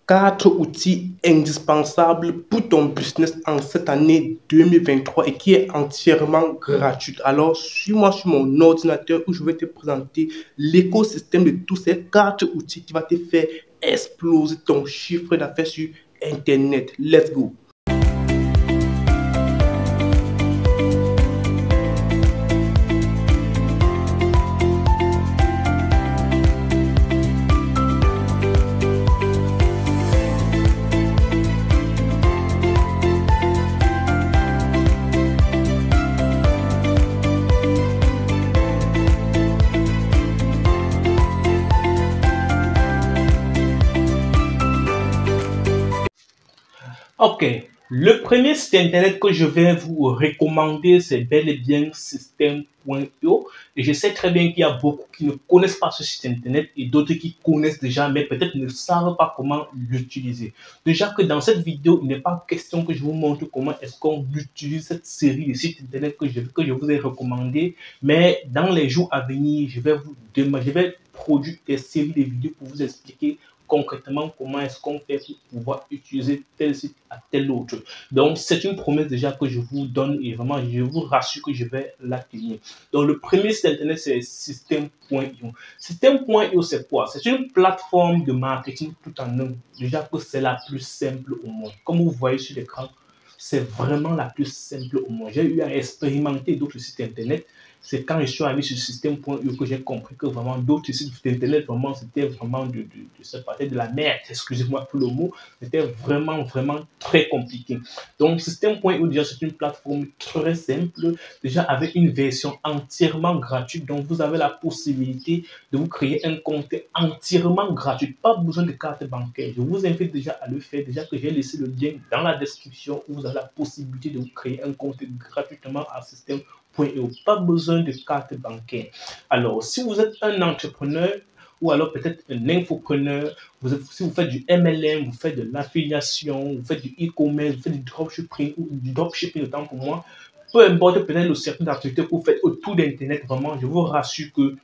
4 outils indispensables pour ton business en cette année 2023 et qui est entièrement gratuite. Alors, suis-moi sur mon ordinateur où je vais te présenter l'écosystème de tous ces 4 outils qui va te faire exploser ton chiffre d'affaires sur Internet. Let's go! Ok, le premier site internet que je vais vous recommander, c'est bel et bien Système.io. Et je sais très bien qu'il y a beaucoup qui ne connaissent pas ce site internet et d'autres qui connaissent déjà, mais peut-être ne savent pas comment l'utiliser. Déjà que dans cette vidéo, il n'est pas question que je vous montre comment est-ce qu'on utilise cette série de sites internet que je vous ai recommandé, mais dans les jours à venir, je vais produire des séries de vidéos pour vous expliquer concrètement comment est-ce qu'on fait pour pouvoir utiliser tel site à tel autre. Donc, c'est une promesse déjà que je vous donne et vraiment, je vous rassure que je vais la tenir. Donc, le premier site internet, c'est Système.io. Système.io, c'est quoi? C'est une plateforme de marketing tout en un. Déjà que c'est la plus simple au monde. Comme vous voyez sur l'écran, c'est vraiment la plus simple au monde. J'ai eu à expérimenter d'autres sites internet. C'est quand je suis arrivé sur Système.io que j'ai compris que vraiment d'autres sites internet, vraiment, c'était vraiment de la merde. Excusez-moi pour le mot. C'était vraiment très compliqué. Donc, Système.io, déjà, c'est une plateforme très simple, déjà avec une version entièrement gratuite. Donc, vous avez la possibilité de vous créer un compte entièrement gratuit. Pas besoin de carte bancaire. Je vous invite déjà à le faire. Déjà que j'ai laissé le lien dans la description où vous avez la possibilité de vous créer un compte gratuitement à Système.io. Pas besoin de carte bancaire. Alors, si vous êtes un entrepreneur ou alors peut-être un infopreneur, si vous faites du MLM, vous faites de l'affiliation, vous faites du e-commerce, vous faites du dropshipping autant pour moi, peu importe peut-être le cercle d'activité que vous faites autour d'Internet, vraiment, je vous rassure que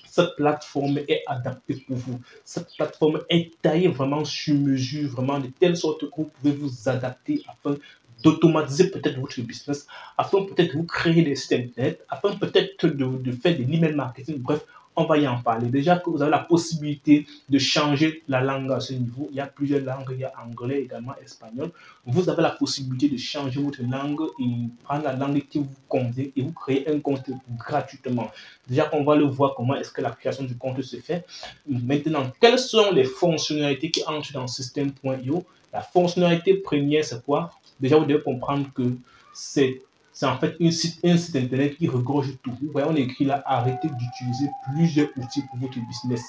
cette plateforme est adaptée pour vous. Cette plateforme est taillée vraiment sur mesure, vraiment de telle sorte que vous pouvez vous adapter afin d'automatiser peut-être votre business, afin peut-être de vous créer des sites internet, afin peut-être de faire de l'email marketing. Bref, on va y en parler. Déjà que vous avez la possibilité de changer la langue à ce niveau. Il y a plusieurs langues, il y a anglais également, espagnol. Vous avez la possibilité de changer votre langue et prendre la langue qui vous convient et vous créer un compte gratuitement. Déjà qu'on va le voir comment est-ce que la création du compte se fait. Maintenant, quelles sont les fonctionnalités qui entrent dans Système.io? La fonctionnalité première, c'est quoi? Déjà, vous devez comprendre que c'est en fait un site internet qui regorge tout. Vous voyez, on écrit là, arrêtez d'utiliser plusieurs outils pour votre business.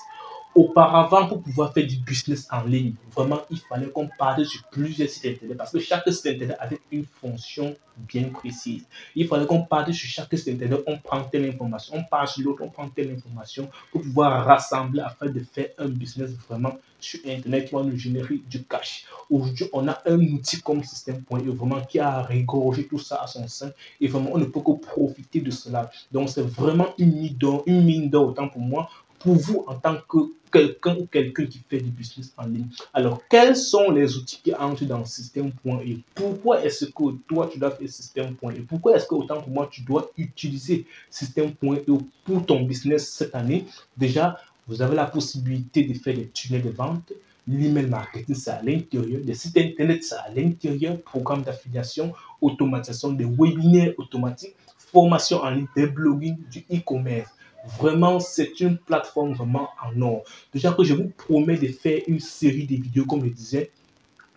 Auparavant, pour pouvoir faire du business en ligne, vraiment, il fallait qu'on parte sur plusieurs sites internet parce que chaque site internet avait une fonction bien précise. Il fallait qu'on parte sur chaque site internet, on prend telle information, on part sur l'autre, on prend telle information pour pouvoir rassembler afin de faire un business vraiment sur internet qui va nous générer du cash. Aujourd'hui, on a un outil comme Système.io vraiment qui a regorgé tout ça à son sein et vraiment on ne peut que profiter de cela. Donc c'est vraiment une mine d'or autant pour moi, pour vous en tant que quelqu'un ou quelqu'un qui fait du business en ligne. Alors, quels sont les outils qui entrent dans Système.io? Pourquoi est-ce que toi, tu dois faire Système.io? Pourquoi est-ce que, autant pour moi, tu dois utiliser Système.io pour ton business cette année? Déjà, vous avez la possibilité de faire des tunnels de vente. L'email marketing, c'est à l'intérieur. Les sites internet, c'est à l'intérieur. Programme d'affiliation, automatisation des webinaires automatiques, formation en ligne, des blogging, du e-commerce. Vraiment, c'est une plateforme vraiment en or. Déjà que je vous promets de faire une série de vidéos, comme je disais,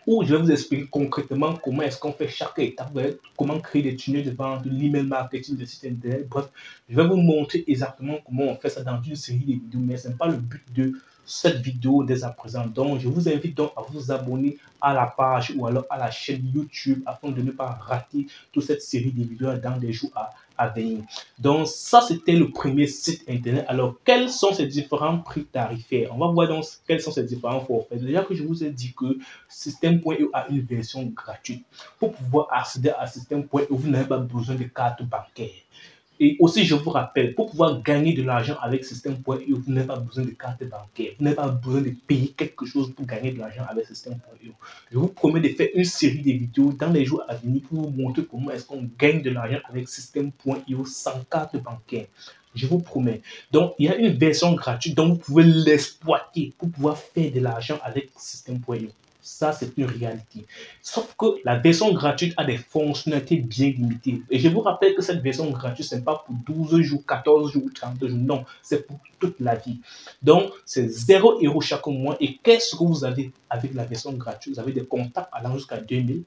où je vais vous expliquer concrètement comment est-ce qu'on fait chaque étape, comment créer des tunnels de vente, l'email marketing, de site internet. Bref, je vais vous montrer exactement comment on fait ça dans une série de vidéos, mais ce n'est pas le but de cette vidéo dès à présent. Donc, je vous invite donc à vous abonner à la page ou alors à la chaîne YouTube afin de ne pas rater toute cette série de vidéos dans des jours à venir. Donc, ça, c'était le premier site internet. Alors, quels sont ces différents prix tarifaires? On va voir donc quels sont ces différents forfaits. Déjà que je vous ai dit que Système.io a une version gratuite. Pour pouvoir accéder à Système.io, vous n'avez pas besoin de carte bancaire. Et aussi, je vous rappelle, pour pouvoir gagner de l'argent avec System.io, vous n'avez pas besoin de carte bancaire. Vous n'avez pas besoin de payer quelque chose pour gagner de l'argent avec System.io. Je vous promets de faire une série de vidéos dans les jours à venir pour vous montrer comment est-ce qu'on gagne de l'argent avec System.io sans carte bancaire. Je vous promets. Donc, il y a une version gratuite dont vous pouvez l'exploiter pour pouvoir faire de l'argent avec System.io. Ça, c'est une réalité. Sauf que la version gratuite a des fonctionnalités bien limitées. Et je vous rappelle que cette version gratuite, ce n'est pas pour 12 jours, 14 jours, 30 jours. Non, c'est pour toute la vie. Donc, c'est 0 € chaque mois. Et qu'est-ce que vous avez avec la version gratuite? Vous avez des contacts allant jusqu'à 2000,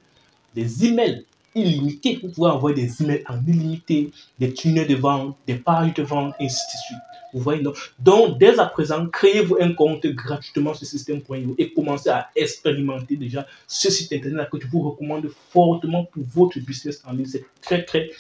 des emails illimités. Vous pouvez envoyer des emails en illimité, des tunnels de vente, des pages de vente, et ainsi de suite. Vous voyez, donc, dès à présent, créez-vous un compte gratuitement sur System.io et commencez à expérimenter déjà ce site internet que je vous recommande fortement pour votre business en ligne. C'est très, très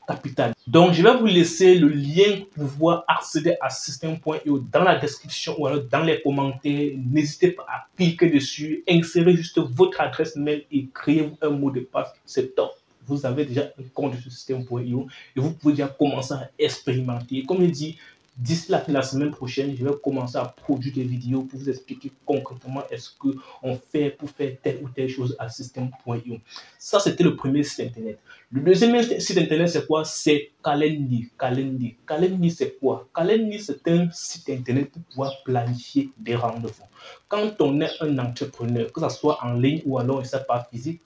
capital. Donc, je vais vous laisser le lien pour pouvoir accéder à System.io dans la description ou alors dans les commentaires. N'hésitez pas à cliquer dessus, insérez juste votre adresse mail et créez-vous un mot de passe. C'est top. Vous avez déjà un compte sur System.io et vous pouvez déjà commencer à expérimenter. Comme je dis, d'ici la semaine prochaine, je vais commencer à produire des vidéos pour vous expliquer concrètement est-ce qu'on fait pour faire telle ou telle chose à System.io. Ça, c'était le premier site internet. Le deuxième site internet, c'est quoi? C'est Calendly. Calendly, c'est quoi? Calendly, c'est un site internet pour pouvoir planifier des rendez-vous. Quand on est un entrepreneur, que ce soit en ligne ou alors pas physique,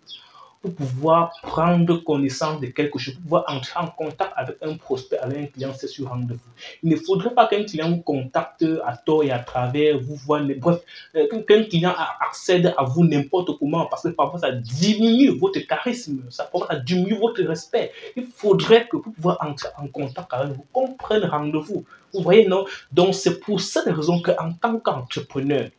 pour pouvoir prendre connaissance de quelque chose, pour pouvoir entrer en contact avec un prospect, avec un client, c'est sur rendez-vous. Il ne faudrait pas qu'un client vous contacte à tort et à travers, vous voit, bref, qu'un client accède à vous n'importe comment, parce que parfois ça diminue votre charisme, ça diminue votre respect. Il faudrait que pour pouvoir entrer en contact avec vous, qu'on prenne rendez-vous. Vous voyez, non? Donc c'est pour cette raison qu'en tant qu'entrepreneur,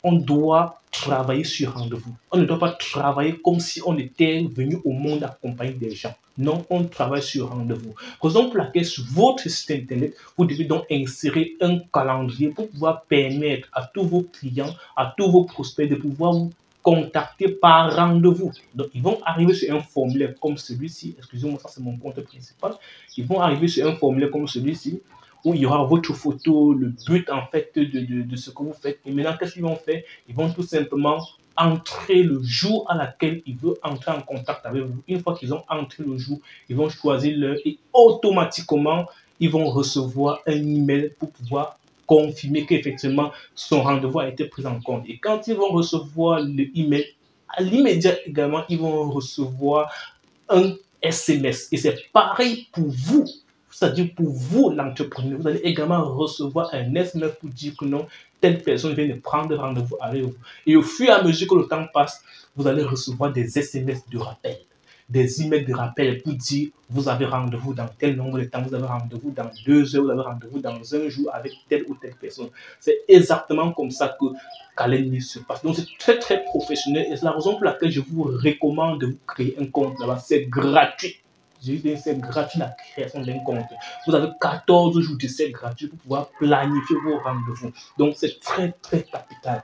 on doit travailler sur rendez-vous. On ne doit pas travailler comme si on était venu au monde accompagner des gens. Non, on travaille sur rendez-vous. Raison pour laquelle sur votre site internet, vous devez donc insérer un calendrier pour pouvoir permettre à tous vos clients, à tous vos prospects de pouvoir vous contacter par rendez-vous. Donc, ils vont arriver sur un formulaire comme celui-ci. Excusez-moi, ça c'est mon compte principal. Ils vont arriver sur un formulaire comme celui-ci, où il y aura votre photo, le but en fait de ce que vous faites. Et maintenant, qu'est-ce qu'ils vont faire? Ils vont tout simplement entrer le jour à laquelle ils veulent entrer en contact avec vous. Une fois qu'ils ont entré le jour, ils vont choisir l'heure et automatiquement, ils vont recevoir un email pour pouvoir confirmer qu'effectivement, son rendez-vous a été pris en compte. Et quand ils vont recevoir le email, à l'immédiat également, ils vont recevoir un SMS. Et c'est pareil pour vous. C'est-à-dire pour vous, l'entrepreneur, vous allez également recevoir un SMS pour dire que non, telle personne vient de prendre rendez-vous avec vous. Et au fur et à mesure que le temps passe, vous allez recevoir des SMS de rappel, des emails de rappel pour dire vous avez rendez-vous dans tel nombre de temps, vous avez rendez-vous dans 2 heures, vous avez rendez-vous dans un jour avec telle ou telle personne. C'est exactement comme ça que Calendly se passe. Donc c'est très très professionnel et c'est la raison pour laquelle je vous recommande de vous créer un compte là-bas. C'est gratuit. C'est gratuit la création d'un compte. Vous avez 14 jours d'essai gratuit pour pouvoir planifier vos rendez-vous. Donc, c'est très, très capital.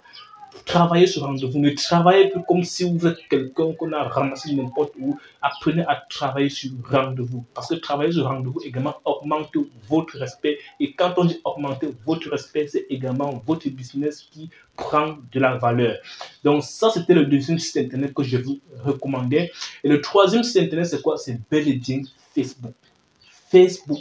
Travaillez sur rendez-vous. Ne travaillez plus comme si vous êtes quelqu'un qu'on a ramassé n'importe où. Apprenez à travailler sur rendez-vous. Parce que travailler sur rendez-vous également augmente votre respect. Et quand on dit augmenter votre respect, c'est également votre business qui prend de la valeur. Donc ça, c'était le deuxième site internet que je vous recommandais. Et le troisième site internet, c'est quoi? C'est bel et bien Facebook. Facebook.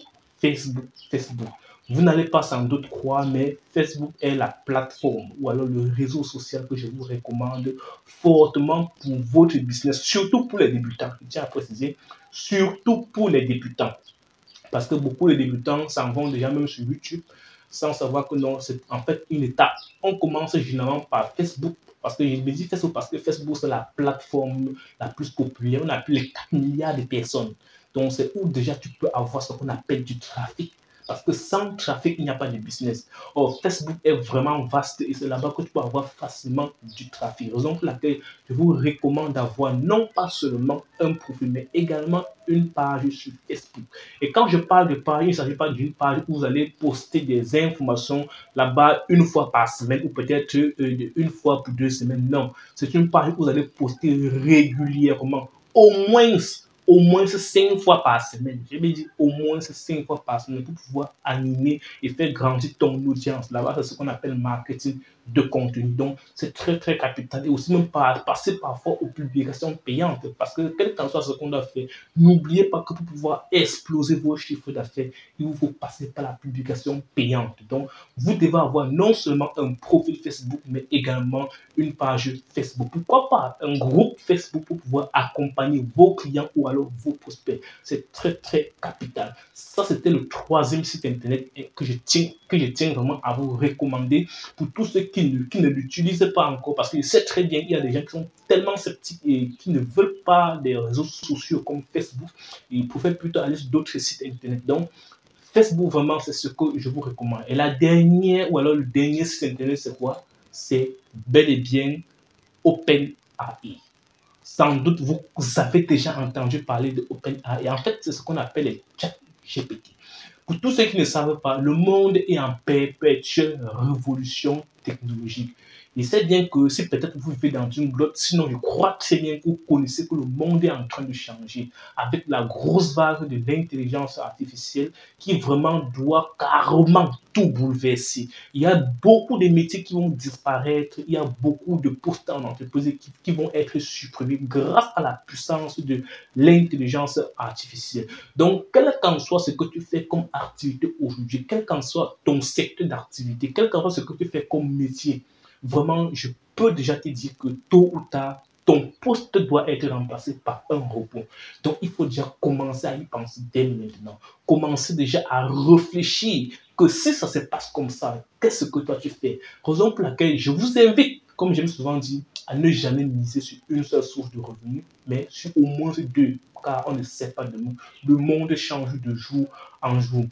Vous n'allez pas sans doute croire, mais Facebook est la plateforme ou alors le réseau social que je vous recommande fortement pour votre business, surtout pour les débutants. Je tiens à préciser, surtout pour les débutants. Parce que beaucoup de débutants s'en vont déjà même sur YouTube sans savoir que non, c'est en fait une étape. On commence généralement par Facebook. Parce que je me dis Facebook parce que Facebook, c'est la plateforme la plus populaire. On a plus les 4 milliards de personnes. Donc, c'est où déjà tu peux avoir ce qu'on appelle du trafic. Parce que sans trafic, il n'y a pas de business. Or, Facebook est vraiment vaste et c'est là-bas que tu peux avoir facilement du trafic. Raison pour laquelle je vous recommande d'avoir non pas seulement un profil, mais également une page sur Facebook. Et quand je parle de page, il ne s'agit pas d'une page où vous allez poster des informations là-bas une fois par semaine ou peut-être une fois pour 2 semaines. Non, c'est une page où vous allez poster régulièrement, au moins au moins 5 fois par semaine. Je vais dire au moins 5 fois par semaine pour pouvoir animer et faire grandir ton audience. Là-bas, c'est ce qu'on appelle marketing de contenu. Donc, c'est très, très capital. Et aussi, même passer parfois aux publications payantes. Parce que, quel qu'en soit ce qu'on a fait, n'oubliez pas que pour pouvoir exploser vos chiffres d'affaires, il vous faut passer par la publication payante. Donc, vous devez avoir non seulement un profil Facebook, mais également une page Facebook. Pourquoi pas un groupe Facebook pour pouvoir accompagner vos clients ou alors vos prospects. C'est très, très capital. Ça, c'était le troisième site internet que je tiens vraiment à vous recommander pour tous ceux qui ne l'utilisent pas encore. Parce que je sais très bien qu'il y a des gens qui sont tellement sceptiques et qui ne veulent pas des réseaux sociaux comme Facebook. Ils pouvaient plutôt aller sur d'autres sites internet. Donc, Facebook, vraiment, c'est ce que je vous recommande. Et la dernière, ou alors le dernier site internet, c'est quoi? C'est bel et bien OpenAI. Sans doute, vous avez déjà entendu parler de OpenAI. En fait, c'est ce qu'on appelle les ChatGPT. Pour tous ceux qui ne savent pas, le monde est en perpétuelle révolution technologique. Et c'est bien que si peut-être vous vivez dans une grotte, sinon je crois très bien que vous connaissez que le monde est en train de changer avec la grosse vague de l'intelligence artificielle qui vraiment doit carrément tout bouleverser. Il y a beaucoup de métiers qui vont disparaître, il y a beaucoup de postes en entreprise qui vont être supprimés grâce à la puissance de l'intelligence artificielle. Donc, quel qu'en soit ce que tu fais comme activité aujourd'hui, quel qu'en soit ton secteur d'activité, quel qu'en soit ce que tu fais comme métier, vraiment, je peux déjà te dire que tôt ou tard, ton poste doit être remplacé par un robot. Donc, il faut déjà commencer à y penser dès maintenant. Commencer déjà à réfléchir que si ça se passe comme ça, qu'est-ce que toi tu fais? Raison pour laquelle je vous invite, comme j'aime souvent dire, à ne jamais miser sur une seule source de revenus, mais sur au moins deux, car on ne sait pas de nous. Le monde change de jour en jour.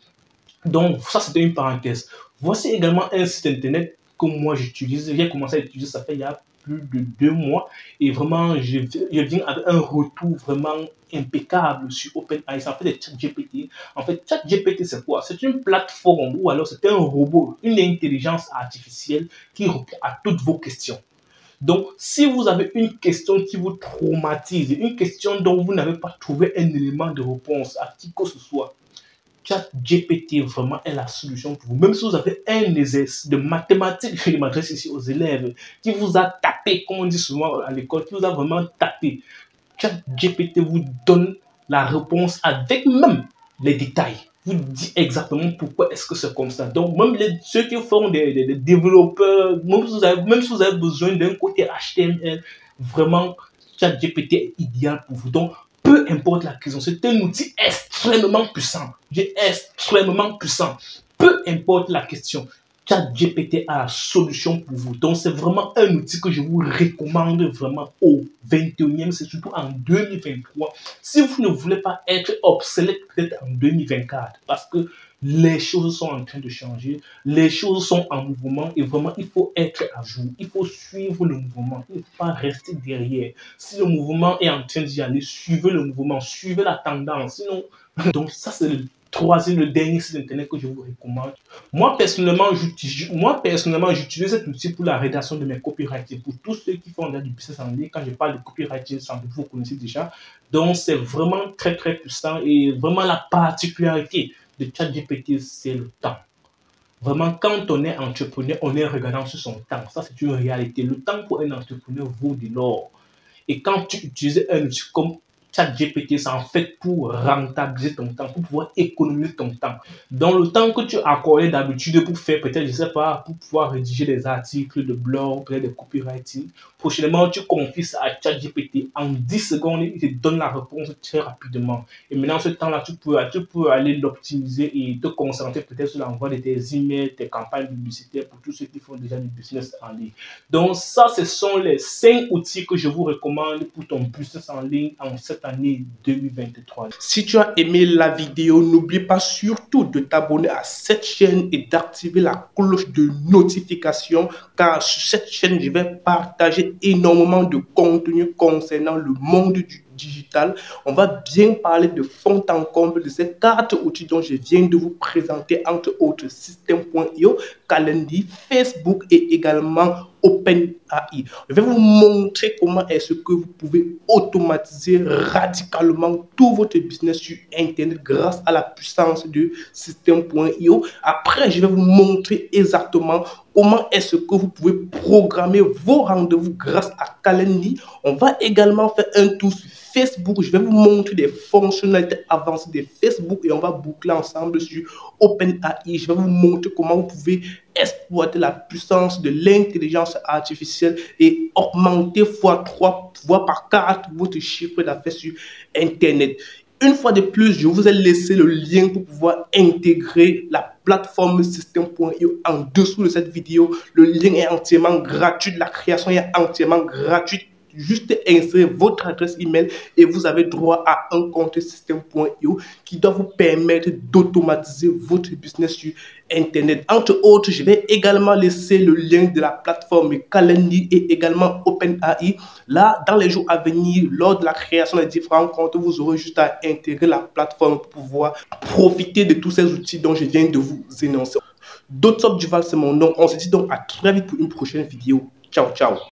Donc, ça, c'était une parenthèse. Voici également un site internet que moi j'utilise. J'ai commencé à utiliser, ça fait il y a plus de 2 mois. Et vraiment, je viens avec un retour vraiment impeccable sur OpenAI. Ça fait des ChatGPT. En fait, ChatGPT, c'est quoi? C'est une plateforme ou alors c'est un robot, une intelligence artificielle qui répond à toutes vos questions. Donc, si vous avez une question qui vous traumatise, une question dont vous n'avez pas trouvé un élément de réponse à qui que ce soit, ChatGPT vraiment est la solution pour vous. Même si vous avez un exercice de mathématiques, je m'adresse ici aux élèves, qui vous a tapé, comme on dit souvent à l'école, qui vous a vraiment tapé, ChatGPT vous donne la réponse avec même les détails. Vous dit exactement pourquoi est-ce que c'est comme ça. Donc, même ceux qui font des développeurs, même si vous avez besoin d'un côté HTML, vraiment, ChatGPT est idéal pour vous. Donc, peu importe la question, c'est un outil extrêmement puissant. Extrêmement puissant. Peu importe la question, ChatGPT a la solution pour vous. Donc, c'est vraiment un outil que je vous recommande vraiment au 21e, c'est surtout en 2023. Si vous ne voulez pas être obsolète peut-être en 2024, parce que les choses sont en train de changer, les choses sont en mouvement et vraiment, il faut être à jour. Il faut suivre le mouvement, il ne faut pas rester derrière. Si le mouvement est en train d'y aller, suivez le mouvement, suivez la tendance. Sinon, donc ça, c'est le dernier site internet que je vous recommande. Moi, personnellement, j'utilise cet outil pour la rédaction de mes copywriting. Pour tous ceux qui font du business en ligne, quand je parle de copywriting, sans doute vous connaissez déjà. Donc, c'est vraiment très, très puissant et vraiment la particularité de ChatGPT, c'est le temps. Vraiment, quand on est entrepreneur, on est regardant sur son temps. Ça, c'est une réalité. Le temps pour un entrepreneur vaut de l'or. Et quand tu utilises un outil comme ChatGPT, c'est en fait pour rentabiliser ton temps, pour pouvoir économiser ton temps. Dans le temps que tu accordais d'habitude pour faire peut-être, je ne sais pas, pour pouvoir rédiger des articles de blog, peut-être des copywriting, prochainement, tu confies ça à ChatGPT. En 10 secondes, il te donne la réponse très rapidement. Et maintenant, ce temps-là, tu peux aller l'optimiser et te concentrer peut-être sur l'envoi de tes emails, tes campagnes publicitaires pour tous ceux qui font déjà du business en ligne. Donc, ça, ce sont les 5 outils que je vous recommande pour ton business en ligne en cette année 2023. Si tu as aimé la vidéo, n'oublie pas surtout de t'abonner à cette chaîne et d'activer la cloche de notification car sur cette chaîne, je vais partager énormément de contenu concernant le monde du digital. On va bien parler de fond en comble de ces 4 outils dont je viens de vous présenter, entre autres System.io, Calendly, Facebook et également OpenAI. Je vais vous montrer comment est-ce que vous pouvez automatiser radicalement tout votre business sur Internet grâce à la puissance de System.io. Après, je vais vous montrer exactement comment est-ce que vous pouvez programmer vos rendez-vous grâce à Calendly. On va également faire un tour sur Facebook. Je vais vous montrer des fonctionnalités avancées de Facebook et on va boucler ensemble sur OpenAI. Je vais vous montrer comment vous pouvez exploiter la puissance de l'intelligence artificielle et augmenter x3, voire par 4 votre chiffre d'affaires sur Internet. Une fois de plus, je vous ai laissé le lien pour pouvoir intégrer la plateforme System.io en dessous de cette vidéo. Le lien est entièrement gratuit, la création est entièrement gratuite. Juste insérer votre adresse email et vous avez droit à un compte System.io qui doit vous permettre d'automatiser votre business sur Internet. Entre autres, je vais également laisser le lien de la plateforme Calendly et également OpenAI. Là, dans les jours à venir, lors de la création des différents comptes, vous aurez juste à intégrer la plateforme pour pouvoir profiter de tous ces outils dont je viens de vous énoncer. Dotop Duval, c'est mon nom. On se dit donc à très vite pour une prochaine vidéo. Ciao, ciao.